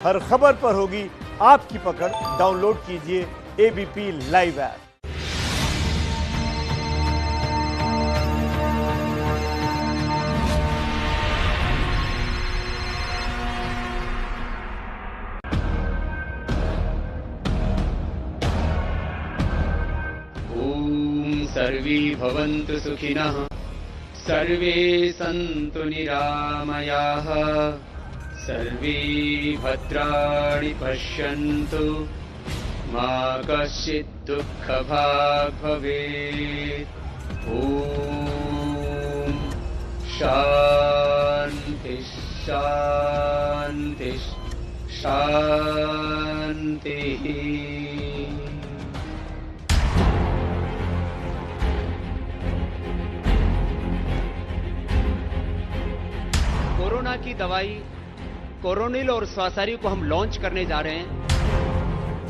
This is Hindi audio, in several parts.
हर खबर पर होगी आपकी पकड़। डाउनलोड कीजिए एबीपी लाइव ऐप। ओम सर्वे भवन्तु सुखिनः, सर्वे सन्तु निरामयाः, सर्वे भद्राणि पश्यन्तु, मा कश्चित् दुःखभाग् भवेत्। ओम शान्ति शान्ति शान्तिः। कोरोना की दवाई कोरोनिल और स्वासारी को हम लॉन्च करने जा रहे हैं।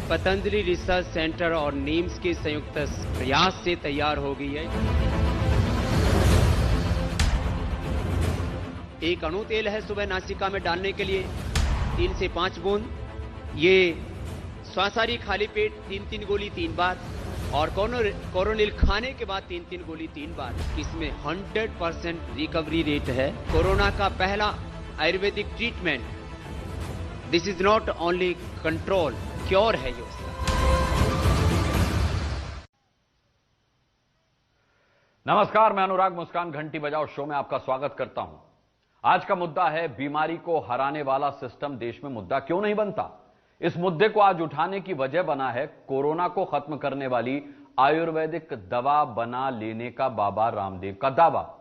पतंजलि रिसर्च सेंटर और नीम्स के संयुक्त प्रयास से तैयार हो गई है। एक अणु तेल है सुबह नासिका में डालने के लिए 3 से 5 बूंद। ये स्वासारी खाली पेट 3-3 गोली 3 बार और कोरोनिल खाने के बाद 3-3 गोली 3 बार। इसमें 100% रिकवरी रेट है। कोरोना का पहला Ayurvedic treatment. This is not only control, cure है ये उसका। नमस्कार, मैं अनुराग मुस्कान घंटी बजाओ शो में आपका स्वागत करता हूं। आज का मुद्दा है बीमारी को हराने वाला सिस्टम देश में मुद्दा क्यों नहीं बनता। इस मुद्दे को आज उठाने की वजह बना है कोरोना को खत्म करने वाली आयुर्वेदिक दवा बना लेने का बाबा रामदेव का दावा।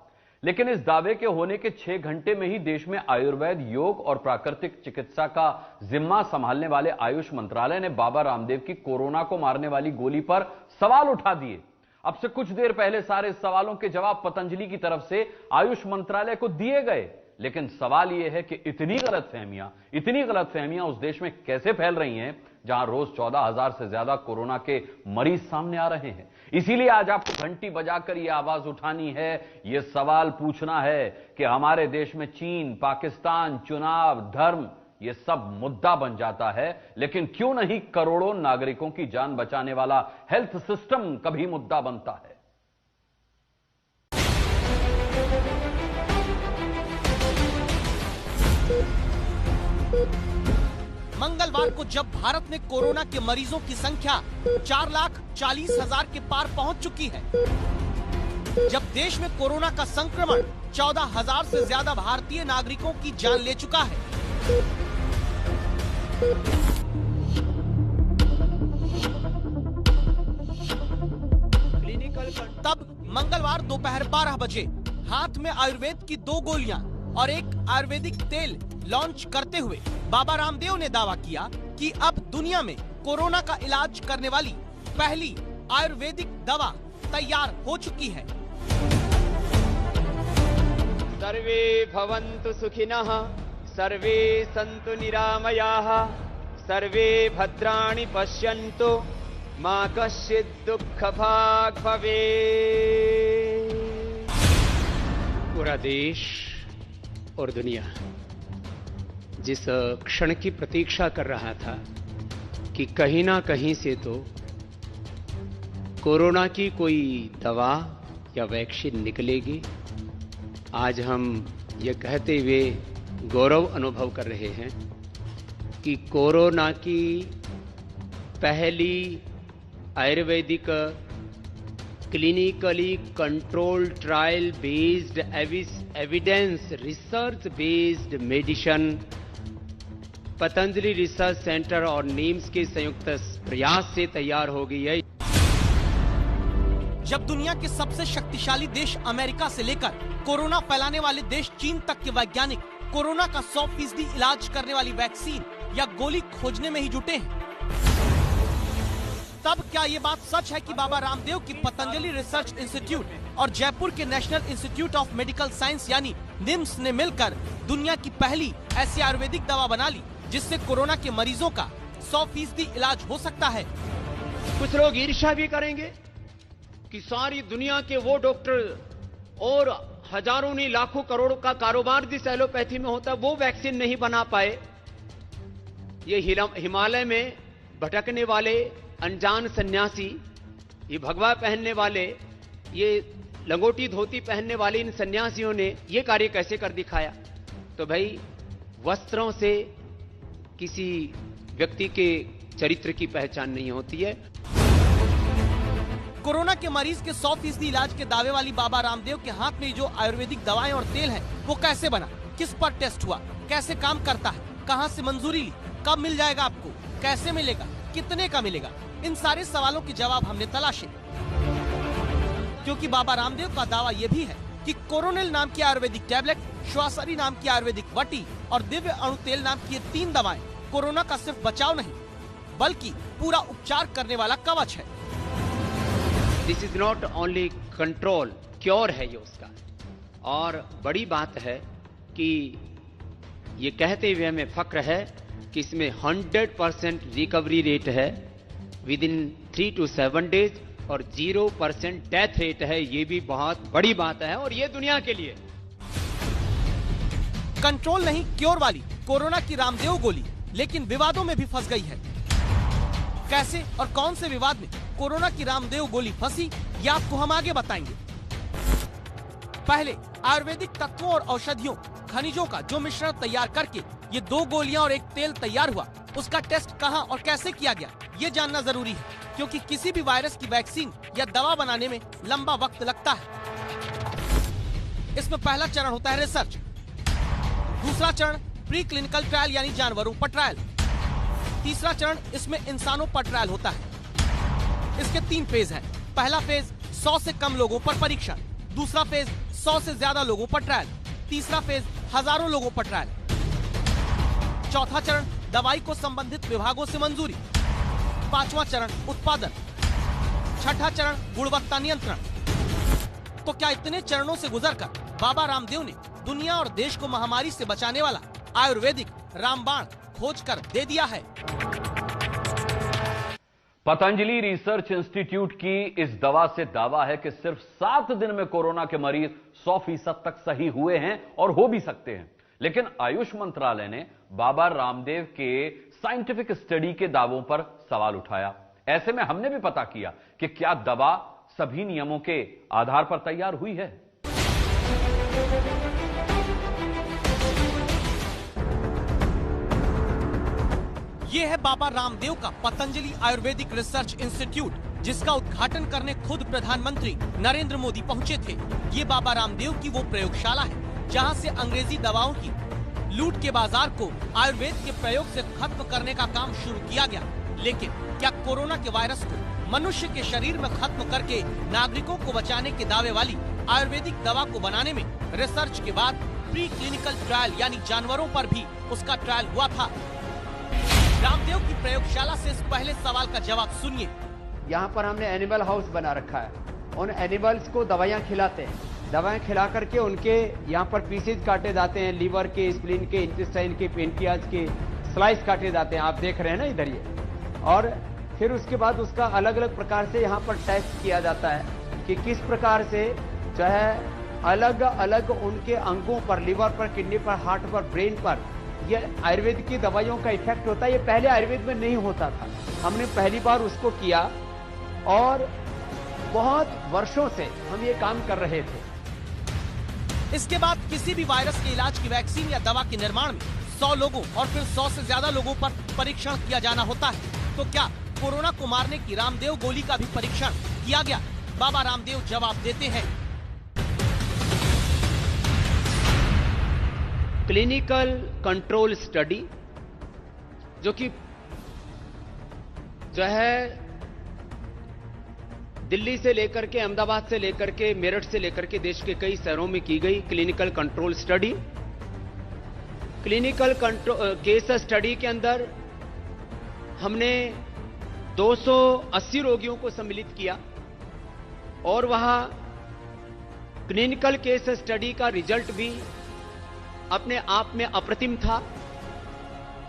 लेकिन इस दावे के होने के 6 घंटे में ही देश में आयुर्वेद, योग और प्राकृतिक चिकित्सा का जिम्मा संभालने वाले आयुष मंत्रालय ने बाबा रामदेव की कोरोना को मारने वाली गोली पर सवाल उठा दिए। अब से कुछ देर पहले सारे सवालों के जवाब पतंजलि की तरफ से आयुष मंत्रालय को दिए गए। लेकिन सवाल यह है कि इतनी गलतफहमियां उस देश में कैसे फैल रही हैं जहां रोज 14,000 से ज्यादा कोरोना के मरीज सामने आ रहे हैं। इसीलिए आज आपको घंटी बजाकर यह आवाज उठानी है, यह सवाल पूछना है कि हमारे देश में चीन, पाकिस्तान, चुनाव, धर्म यह सब मुद्दा बन जाता है, लेकिन क्यों नहीं करोड़ों नागरिकों की जान बचाने वाला हेल्थ सिस्टम कभी मुद्दा बनता है। मंगलवार को जब भारत में कोरोना के मरीजों की संख्या 4,40,000 के पार पहुंच चुकी है, जब देश में कोरोना का संक्रमण 14,000 से ज्यादा भारतीय नागरिकों की जान ले चुका है, तब मंगलवार दोपहर 12 बजे हाथ में आयुर्वेद की 2 गोलियां और एक आयुर्वेदिक तेल लॉन्च करते हुए बाबा रामदेव ने दावा किया कि अब दुनिया में कोरोना का इलाज करने वाली पहली आयुर्वेदिक दवा तैयार हो चुकी है। सर्वे भवन्तु सुखिनः, सर्वे सन्तु निरामयाः, सर्वे भद्राणि पश्यन्तु, मा कश्चित् दुःखभाग् भवेत्। पूरा देश और दुनिया जिस क्षण की प्रतीक्षा कर रहा था कि कहीं ना कहीं से तो कोरोना की कोई दवा या वैक्सीन निकलेगी, आज हम ये कहते हुए गौरव अनुभव कर रहे हैं कि कोरोना की पहली Ayurvedic clinically control trial based evidence research based medicine Patanjali research centre और नीम्स के संयुक्त प्रयास से तैयार हो गई है। जब दुनिया के सबसे शक्तिशाली देश अमेरिका से लेकर कोरोना फैलाने वाले देश चीन तक के वैज्ञानिक कोरोना का 100% इलाज करने वाली वैक्सीन या गोली खोजने में ही जुटे हैं, तब क्या ये बात सच है कि बाबा रामदेव की पतंजलि रिसर्च इंस्टीट्यूट और जयपुर के national institute of medical science यानी निम्स ने मिलकर दुनिया की पहली ऐसी आयुर्वेदिक दवा बना ली जिससे कोरोना के मरीजों का 100% इलाज हो सकता है। कुछ लोग ईर्ष्या भी करेंगे कि सारी दुनिया के वो डॉक्टर और हजारों नहीं लाखों करोड़ों का कारोबार जिस एलोपैथी में होता है वो वैक्सीन नहीं बना पाए। ये हिमालय में भटकने वाले अनजान सन्यासी, ये भगवा पहनने वाले, ये लंगोटी धोती पहनने वाले इन सन्यासियों ने ये कार्य कैसे कर दिखाया? तो भाई वस्त्रों से किसी व्यक्ति के चरित्र की पहचान नहीं होती है। कोरोना के मरीज के 100% इलाज के दावे वाली बाबा रामदेव के हाथ में जो आयुर्वेदिक दवाएं और तेल है वो कैसे बना, किस पर टेस्ट हुआ, कैसे काम करता है, कहां से मंजूरी ली, कब मिल जाएगा आपको, कैसे मिलेगा, कितने का मिलेगा, इन सारे सवालों के जवाब हमने तलाशे। क्योंकि बाबा रामदेव का दावा ये भी है कि कोरोनिल नाम की आयुर्वेदिक टैबलेट, श्वासरी नाम की आयुर्वेदिक वटी और दिव्य अणु तेल नाम की 3 दवाएं कोरोना का सिर्फ बचाव नहीं बल्कि पूरा उपचार करने वाला कवच है। This is not only control, cure है ये उसका। और बड़ी बात है कि ये कहते हुए हमें फक्र है कि इसमें 100% रिकवरी रेट है विद इन 3 to 7 डेज और 0% डेथ रेट है। ये भी बहुत बड़ी बात है और ये दुनिया के लिए कंट्रोल नहीं क्योर वाली कोरोना की रामदेव गोली लेकिन विवादों में भी फंस गई है। कैसे और कौन से विवाद में कोरोना की रामदेव गोली फंसी, ये आपको हम आगे बताएंगे। पहले आयुर्वेदिक तत्वों और औषधियों, खनिजों का जो मिश्रण तैयार करके ये 2 गोलियां और एक तेल तैयार हुआ, उसका टेस्ट कहां और कैसे किया गया, ये जानना जरूरी है। क्योंकि किसी भी वायरस की वैक्सीन या दवा बनाने में लंबा वक्त लगता है। इसमें पहला चरण होता है रिसर्च, दूसरा चरण प्री क्लिनिकल ट्रायल यानी जानवरों पर ट्रायल, तीसरा चरण इसमें इंसानों पर ट्रायल होता है। इसके 3 फेज हैं। पहला फेज 100 से कम लोगों पर परीक्षण, दूसरा फेज 100 से ज्यादा लोगों पर ट्रायल, तीसरा फेज हजारों लोगों पर ट्रायल, चौथा चरण दवाई को संबंधित विभागों से मंजूरी, पांचवा चरण उत्पादन, छठा चरण गुणवत्ता नियंत्रण। तो क्या इतने चरणों से गुजरकर बाबा रामदेव ने दुनिया और देश को महामारी से बचाने वाला आयुर्वेदिक रामबाण खोज कर दे दिया है? पतंजलि रिसर्च इंस्टीट्यूट की इस दवा से दावा है कि सिर्फ 7 दिन में कोरोना के मरीज 100% तक सही हुए हैं और हो भी सकते हैं। लेकिन आयुष मंत्रालय ने बाबा रामदेव के साइंटिफिक स्टडी के दावों पर सवाल उठाया। ऐसे में हमने भी पता किया कि क्या दवा सभी नियमों के आधार पर तैयार हुई है। ये है बाबा रामदेव का पतंजलि आयुर्वेदिक रिसर्च इंस्टीट्यूट, जिसका उद्घाटन करने खुद प्रधानमंत्री नरेंद्र मोदी पहुंचे थे। ये बाबा रामदेव की वो प्रयोगशाला है जहां से अंग्रेजी दवाओं की लूट के बाजार को आयुर्वेद के प्रयोग से खत्म करने का काम शुरू किया गया। लेकिन क्या कोरोना के वायरस को मनुष्य के शरीर में खत्म करके नागरिकों को बचाने के दावे वाली आयुर्वेदिक दवा को बनाने में रिसर्च के बाद प्री क्लिनिकल ट्रायल यानी जानवरों पर भी उसका ट्रायल हुआ था? रामदेव की प्रयोगशाला से इस पहले सवाल का जवाब सुनिए। यहाँ पर हमने एनिमल हाउस बना रखा है। उन एनिमल्स को दवाइयाँ खिलाते हैं। दवाएं खिला करके उनके यहाँ पर पीसेज काटे जाते हैं, लीवर के, स्प्लीन के, इंटेस्टाइन के, पेनक्रियाज के स्लाइस काटे जाते हैं। आप देख रहे हैं ना इधर ये। और फिर उसके बाद उसका अलग अलग प्रकार से यहाँ पर टेस्ट किया जाता है कि किस प्रकार से जो है अलग अलग उनके अंगों पर, लीवर पर, किडनी पर, हार्ट पर, ब्रेन पर ये आयुर्वेद की दवाइयों का इफेक्ट होता है। ये पहले आयुर्वेद में नहीं होता था। हमने पहली बार उसको किया और बहुत वर्षों से हम ये काम कर रहे थे। इसके बाद किसी भी वायरस के इलाज की वैक्सीन या दवा के निर्माण में 100 लोगों और फिर 100 से ज्यादा लोगों पर परीक्षण किया जाना होता है। तो क्या कोरोना को मारने की रामदेव गोली का भी परीक्षण किया गया? बाबा रामदेव जवाब देते हैं। क्लिनिकल कंट्रोल स्टडी जो है दिल्ली से लेकर के, अहमदाबाद से लेकर के, मेरठ से लेकर के देश के कई शहरों में की गई clinical control study. Clinical case study के अंदर हमने 280 रोगियों को सम्मिलित किया और वहां क्लिनिकल केस स्टडी का रिजल्ट भी अपने आप में अप्रतिम था।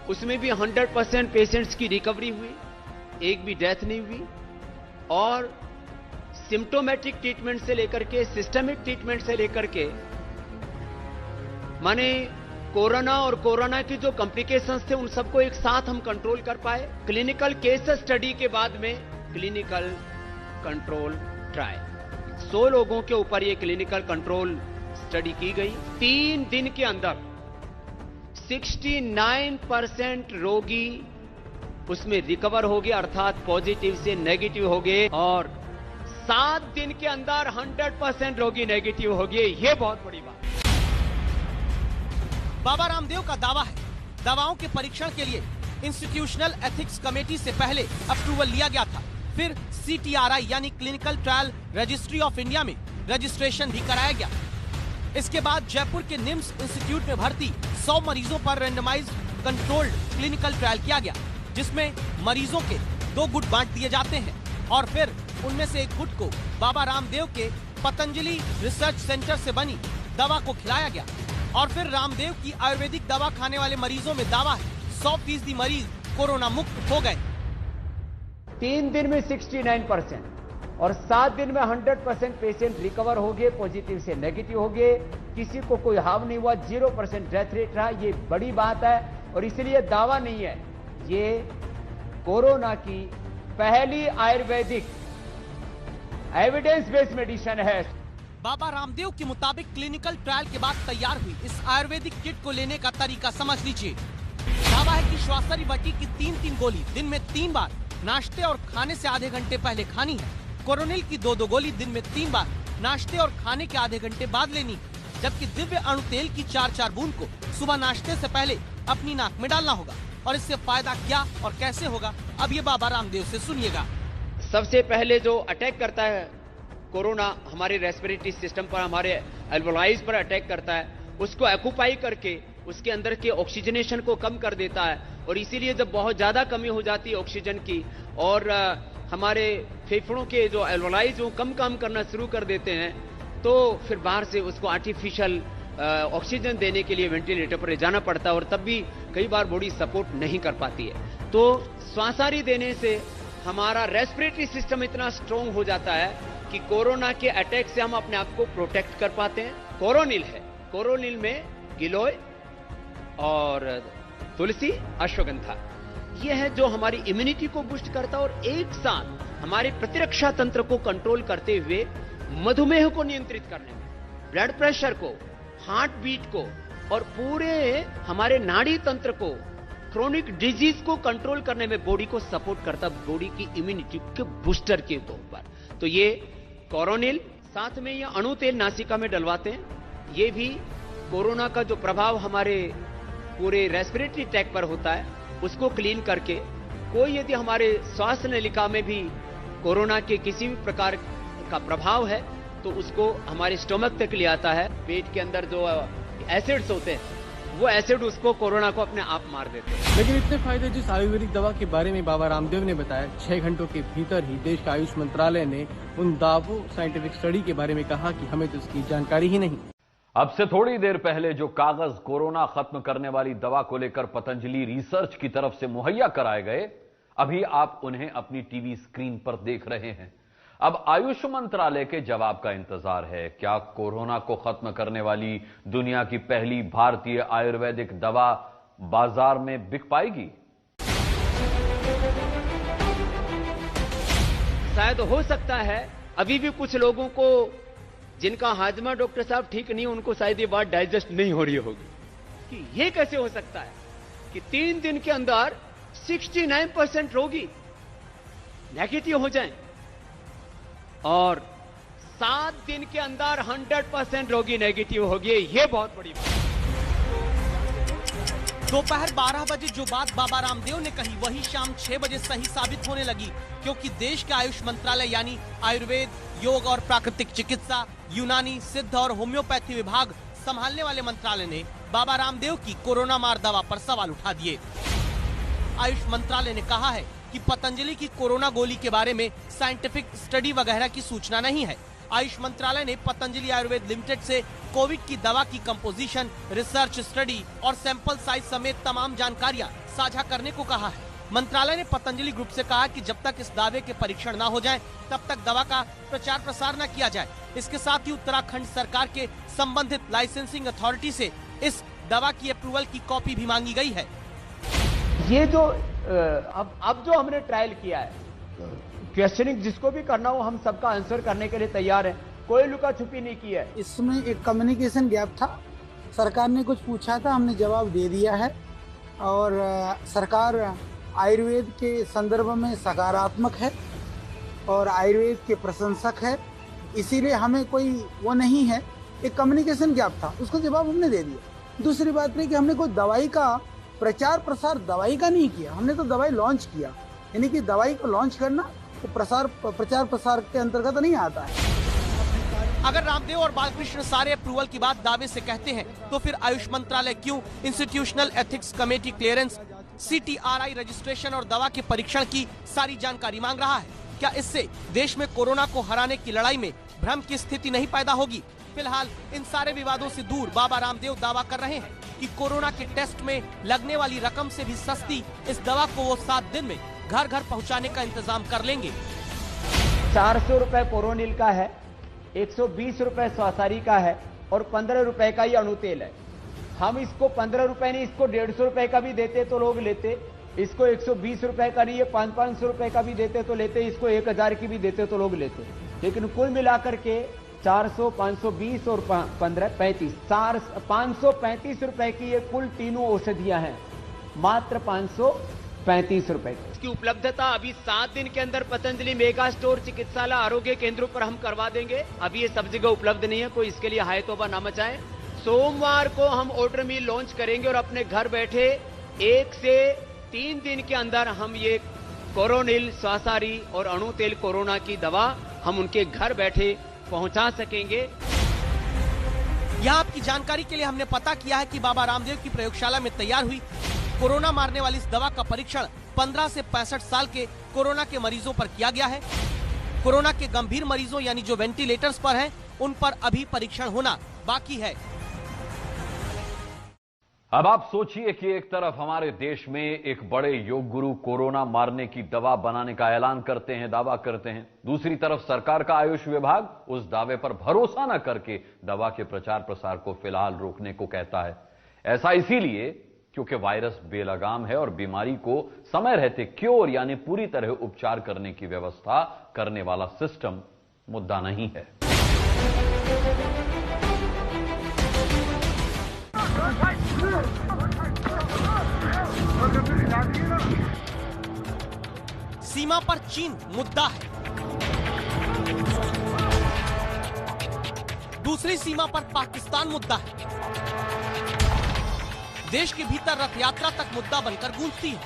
उसमें भी 100% पेशेंट्स की रिकवरी हुई, एक भी डेथ नहीं हुई। और सिम्टोमेटिक ट्रीटमेंट से लेकर के सिस्टमिक ट्रीटमेंट से लेकर के माने कोरोना और कोरोना की जो कॉम्प्लिकेशंस थे उन सबको एक साथ हम कंट्रोल कर पाए। क्लिनिकल केस स्टडी के बाद में क्लिनिकल कंट्रोल ट्रायल 100 लोगों के ऊपर ये क्लिनिकल कंट्रोल स्टडी की गई। 3 दिन के अंदर 69% रोगी उसमें रिकवर हो गए, अर्थात पॉजिटिव से नेगेटिव हो गए, और 7 दिन के अंदर 100% रोगी नेगेटिव हो गए। ये बहुत बड़ी बात। बाबा रामदेव का दावा है दवाओं के परीक्षण के लिए इंस्टीट्यूशनल एथिक्स कमेटी से पहले अप्रूवल लिया गया था, फिर CTRI यानी clinical trial registry of India में रजिस्ट्रेशन भी कराया गया। इसके बाद जयपुर के निम्स इंस्टीट्यूट में भर्ती 100 मरीजों पर रेंडमाइज्ड कंट्रोल्ड क्लिनिकल ट्रायल किया गया, जिसमें मरीजों के 2 गुट बांट दिए जाते हैं और फिर उनमें से एक गुट को बाबा रामदेव के पतंजलि रिसर्च सेंटर से बनी दवा को खिलाया गया। और फिर रामदेव की आयुर्वेदिक दवा खाने वाले मरीजों में दावा है 100% मरीज कोरोना मुक्त हो गए। 3 दिन में 69% और 7 दिन में 100% पेशेंट रिकवर हो गए, पॉजिटिव से नेगेटिव हो गए, किसी को कोई हार्म नहीं हुआ, 0% डेथ रेट रहा। ये बड़ी बात है और इसलिए दावा नहीं है, ये कोरोना की पहली आयुर्वेदिक एविडेंस बेस्ड मेडिसिन है। बाबा रामदेव के मुताबिक क्लिनिकल ट्रायल के बाद तैयार हुई इस आयुर्वेदिक किट को लेने का तरीका समझ लीजिए। दावा है कि श्वासरी बटी की 3-3 गोली दिन में 3 बार नाश्ते और खाने से आधे घंटे पहले खानी है। कोरोनिल की 2-2 गोली दिन में 3 बार नाश्ते और खाने के आधे घंटे बाद लेनी है, जबकि दिव्य अणु तेल की 4-4 बूंद को सुबह नाश्ते से पहले अपनी नाक में डालना होगा। और इससे फायदा क्या और कैसे होगा, अब ये बाबा रामदेव से सुनिएगा। सबसे पहले जो अटैक करता है कोरोना हमारे रेस्पिरेटरी सिस्टम पर, हमारे एल्वोलाइज पर अटैक करता है, उसको एक्यूपाई करके उसके अंदर के ऑक्सीजनेशन को कम कर देता है। और इसीलिए जब बहुत ज्यादा कमी हो जाती है ऑक्सीजन की और हमारे फेफड़ों के जो एल्वोलाइज वो कम काम करना शुरू कर देते हैं, तो फिर बाहर से उसको आर्टिफिशियल ऑक्सीजन देने के लिए वेंटिलेटर पर ले जाना पड़ता है और तब भी कई बार बॉडी सपोर्ट नहीं कर पाती है। तो श्वासारी देने से हमारा रेस्पिरेटरी सिस्टम इतना स्ट्रांग हो जाता है कि कोरोना के अटैक से हम अपने आप को प्रोटेक्ट कर पाते हैं। कोरोनिल है, कोरोनिल में गिलोय और तुलसी, अश्वगंधा, यह है जो हमारी इम्यूनिटी को बूस्ट करता है और एक साथ हमारे प्रतिरक्षा तंत्र को कंट्रोल करते हुए मधुमेह को नियंत्रित करने में, ब्लड प्रेशर को, हार्ट बीट को और पूरे हमारे नाड़ी तंत्र को, क्रोनिक डिजीज को कंट्रोल करने में बॉडी को सपोर्ट करता, बॉडी की इम्यूनिटी के बूस्टर के तौर पर। तो ये कोरोनिल, साथ में ये अणु तेल नासिका में डलवाते हैं। ये भी कोरोना का जो प्रभाव हमारे पूरे रेस्पिरेटरी ट्रैक पर होता है उसको क्लीन करके, कोई यदि हमारे श्वास नलिका में भी कोरोना के किसी भी प्रकार का प्रभाव है तो उसको हमारे स्टोमक तक ले आता है। पेट के अंदर जो एसिड्स होते हैं वो एसिड उसको कोरोना को अपने आप मार देते हैं। लेकिन इतने फायदे जिस आयुर्वेदिक दवा के बारे में बाबा रामदेव ने बताया, 6 घंटों के भीतर ही देश का आयुष मंत्रालय ने उन दावों साइंटिफिक स्टडी के बारे में कहा कि हमें तो इसकी जानकारी ही नहीं। अब से थोड़ी देर पहले जो कागज कोरोना खत्म करने वाली दवा को लेकर पतंजलि रिसर्च की तरफ से मुहैया कराए गए, अभी आप उन्हें अपनी टीवी स्क्रीन पर देख रहे हैं। अब आयुष मंत्रालय के जवाब का इंतजार है। क्या कोरोना को खत्म करने वाली दुनिया की पहली भारतीय आयुर्वेदिक दवा बाजार में बिक पाएगी? शायद हो सकता है अभी भी कुछ लोगों को जिनका हाजमा डॉक्टर साहब ठीक नहीं, उनको शायद ये बात डाइजेस्ट नहीं हो रही होगी कि ये कैसे हो सकता है कि 3 दिन के अंदर 69% रोगी नेगेटिव हो जाएं और 7 दिन के अंदर 100% रोगी नेगेटिव हो गए। ये बहुत बड़ी बात। दोपहर 12 बजे जो बात बाबा रामदेव ने कही वही शाम 6 बजे सही साबित होने लगी, क्योंकि देश के आयुष मंत्रालय यानी आयुर्वेद, योग और प्राकृतिक चिकित्सा, यूनानी, सिद्ध और होम्योपैथी विभाग संभालने वाले मंत्रालय ने बाबा रामदेव की कोरोना मार दवा पर सवाल उठा दिए। आयुष मंत्रालय ने कहा है कि पतंजलि की कोरोना गोली के बारे में साइंटिफिक स्टडी वगैरह की सूचना नहीं है। आयुष मंत्रालय ने पतंजलि आयुर्वेद लिमिटेड से कोविड की दवा की कंपोजिशन, रिसर्च स्टडी और सैंपल साइज समेत तमाम जानकारियां साझा करने को कहा है। मंत्रालय ने पतंजलि ग्रुप से कहा कि जब तक इस दावे के परीक्षण न हो जाएं, तब तक दवा का प्रचार प्रसार न किया जाए। इसके साथ ही उत्तराखंड सरकार के संबंधित लाइसेंसिंग अथॉरिटी से इस दवा की अप्रूवल की कॉपी भी मांगी गई है। ये जो अब जो हमने ट्रायल किया है, क्वेश्चनिंग जिसको भी करना हो हम सबका आंसर करने के लिए तैयार है, कोई लुका छुपी नहीं की है। इसमें एक कम्युनिकेशन गैप था, सरकार ने कुछ पूछा था, हमने जवाब दे दिया है और सरकार आयुर्वेद के संदर्भ में सकारात्मक है और आयुर्वेद के प्रशंसक है, इसीलिए हमें कोई वो नहीं है। एक कम्युनिकेशन गैप था, उसका जवाब हमने दे दिया। दूसरी बात नहीं कि हमने कोई दवाई का प्रचार प्रसार दवाई का नहीं किया, हमने तो दवाई लॉन्च किया, यानी कि दवाई को लॉन्च करना तो प्रचार प्रसार के अंतर्गत नहीं आता है। अगर रामदेव और बालकृष्ण सारे अप्रूवल की बात दावे से कहते हैं तो फिर आयुष मंत्रालय क्यों institutional ethics committee clearance, CTRI registration और दवा के परीक्षण की सारी जानकारी मांग रहा है? क्या इससे देश में कोरोना को हराने की लड़ाई में भ्रम की स्थिति नहीं पैदा होगी? फिलहाल इन सारे विवादों से दूर बाबा रामदेव दावा कर रहे हैं कि कोरोना के टेस्ट में लगने वाली रकम से भी सस्ती इस दवा को वो 7 दिन में घर घर पहुंचाने का इंतजाम कर लेंगे। 400 रुपए कोरोनिल का है, 120 रुपए स्वासारी का है और 15 रुपए का ये अणुतेल है। हम इसको 15 रुपए नहीं, इसको 150 रुपए का भी देते तो लोग लेते, इसको 120 रुपए का नहीं, 500 रुपए का भी देते तो लेते, इसको 1000 की भी देते तो लोग लेते। लेकिन कुल मिलाकर के 400, 520 और 15, 35, 535 रुपए की ये कुल तीनों औषधियां हैं, मात्र 535 रुपए। इसकी उपलब्धता अभी 7 दिन के अंदर पतंजलि मेगा स्टोर, चिकित्सालय, आरोग्य केंद्रों पर हम करवा देंगे। अभी ये सब जगह उपलब्ध नहीं है, कोई इसके लिए हाय तौबा ना मचाए। सोमवार को हम ऑर्डर मिल लॉन्च करेंगे और अपने घर बैठे 1 से 3 दिन के अंदर हम ये कोरोनिल, स्वासारी और अणुतेल कोरोना की दवा हम उनके घर बैठे पहुंचा सकेंगे। यहाँ आपकी जानकारी के लिए हमने पता किया है कि बाबा रामदेव की प्रयोगशाला में तैयार हुई कोरोना मारने वाली इस दवा का परीक्षण 15 से 65 साल के कोरोना के मरीजों पर किया गया है। कोरोना के गंभीर मरीजों यानी जो वेंटिलेटर्स पर हैं, उन पर अभी परीक्षण होना बाकी है। अब आप सोचिए कि एक तरफ हमारे देश में एक बड़े योग गुरु कोरोना मारने की दवा बनाने का ऐलान करते हैं, दावा करते हैं, दूसरी तरफ सरकार का आयुष विभाग उस दावे पर भरोसा न करके दवा के प्रचार प्रसार को फिलहाल रोकने को कहता है। ऐसा इसीलिए क्योंकि वायरस बेलगाम है और बीमारी को समय रहते क्योर यानी पूरी तरह उपचार करने की व्यवस्था करने वाला सिस्टम मुद्दा नहीं है। सीमा पर चीन मुद्दा है, दूसरी सीमा पर पाकिस्तान मुद्दा है, देश के भीतर रथ यात्रा तक मुद्दा बनकर गूंजती है।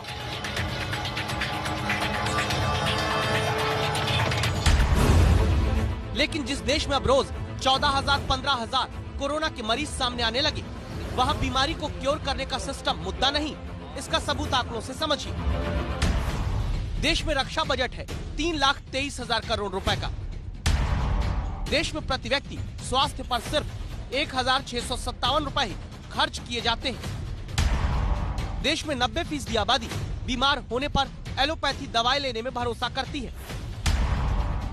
लेकिन जिस देश में अब रोज 14,000, 15,000 कोरोना के मरीज सामने आने लगे, वहां बीमारी को क्योर करने का सिस्टम मुद्दा नहीं। इसका सबूत आंकड़ों से समझिए। देश में रक्षा बजट है 3,23,000 करोड़ रुपए का। देश में प्रति व्यक्ति स्वास्थ्य पर सिर्फ 1,657 रुपए ही खर्च किए जाते हैं। देश में 90% आबादी बीमार होने पर एलोपैथी दवाएं लेने में भरोसा करती है,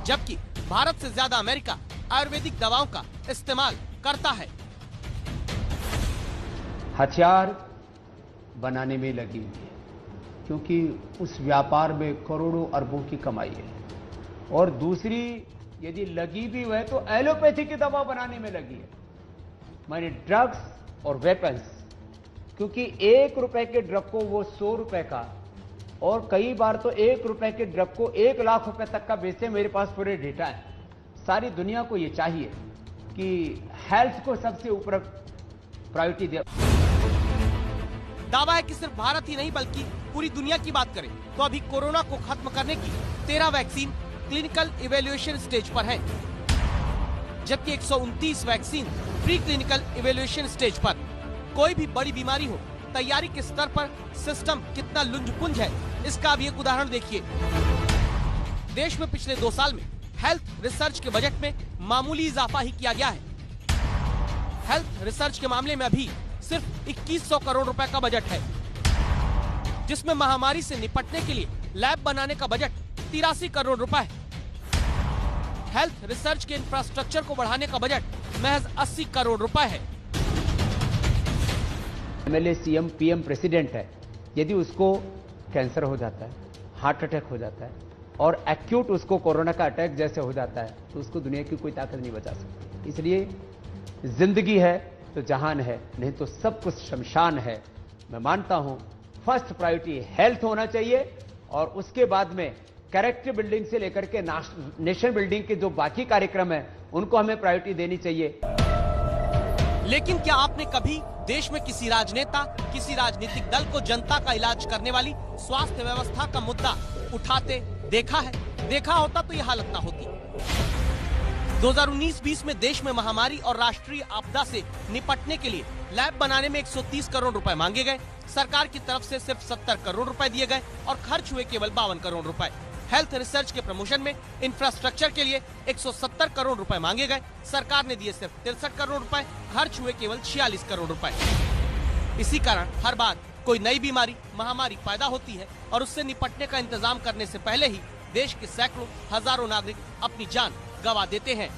जबकि भारत से ज्यादा अमेरिका आयुर्वेदिक दवाओं का इस्तेमाल करता है। हथियार बनाने में लगी हुई है, क्योंकि उस व्यापार में करोड़ों अरबों की कमाई है। और दूसरी, यदि लगी भी हुई है तो एलोपैथी की दवा बनाने में लगी है, माने ड्रग्स और वेपन्स। क्योंकि 1 रुपए के ड्रग को वो 100 रुपए का, और कई बार तो 1 रुपए के ड्रग को 1 लाख रुपए तक का बेचे। मेरे पास पूरे डेटा है। सारी दुनिया को ये चाहिए कि हेल्थ को सबसे ऊपर प्रायोरिटी दे। दावा है कि सिर्फ भारत ही नहीं बल्कि पूरी दुनिया की बात करें तो अभी कोरोना को खत्म करने की 13 वैक्सीन क्लिनिकल इवैल्यूएशन स्टेज पर है, जबकि 129 vaccine pre clinical evaluation stage पर। कोई भी बड़ी बीमारी हो, तैयारी के स्तर पर सिस्टम कितना लुंज-पुंज है, इसका अब एक उदाहरण देखिए। देश में पिछले 2 साल में हेल्थ रिसर्च के बजट में मामूली इजाफा ही किया गया है। हेल्थ रिसर्च के मामले में अभी सिर्फ 2100 करोड़ रुपए का बजट है, जिसमें महामारी से निपटने के लिए लैब बनाने का बजट 83 करोड़ रुपए है। हेल्थ रिसर्च के इंफ्रास्ट्रक्चर को बढ़ाने का बजट महज 80 करोड़ रुपए है। एमएलए, सीएम, पीएम, प्रेसिडेंट है, यदि उसको कैंसर हो जाता है, हार्ट अटैक हो जाता है और एक्यूट उसको कोरोना का अटैक जैसे हो जाता है, तो उसको दुनिया की कोई ताकत नहीं बचा सकती। इसलिए जिंदगी है तो जहान है, नहीं तो सब कुछ शमशान है। मैं मानता हूं फर्स्ट प्रायोरिटी हेल्थ होना चाहिए और उसके बाद में कैरेक्टर बिल्डिंग से लेकर के नेशन बिल्डिंग के जो बाकी कार्यक्रम है उनको हमें प्रायोरिटी देनी चाहिए। लेकिन क्या आपने कभी देश में किसी राजनेता, किसी राजनीतिक दल को जनता का इलाज करने वाली स्वास्थ्य व्यवस्था का मुद्दा उठाते देखा है? देखा होता तो यह हालत ना होती। 2019-20 में देश में महामारी और राष्ट्रीय आपदा से निपटने के लिए लैब बनाने में 130 करोड़ रुपए मांगे गए। सरकार की तरफ से सिर्फ 70 करोड़ रुपए दिए गए और खर्च हुए केवल 52 करोड़ रुपए। हेल्थ रिसर्च के प्रमोशन में इंफ्रास्ट्रक्चर के लिए 170 करोड़ रुपए मांगे गए। सरकार ने दिए सिर्फ 63 करोड़ रुपए, खर्च हुए केवल 46 करोड़ रुपए। इसी कारण हर बार कोई नई बीमारी, महामारी पैदा होती है और उससे निपटने का इंतजाम करने से पहले ही देश के सैकड़ों हजारों नागरिक अपनी जान गंवा देते हैं।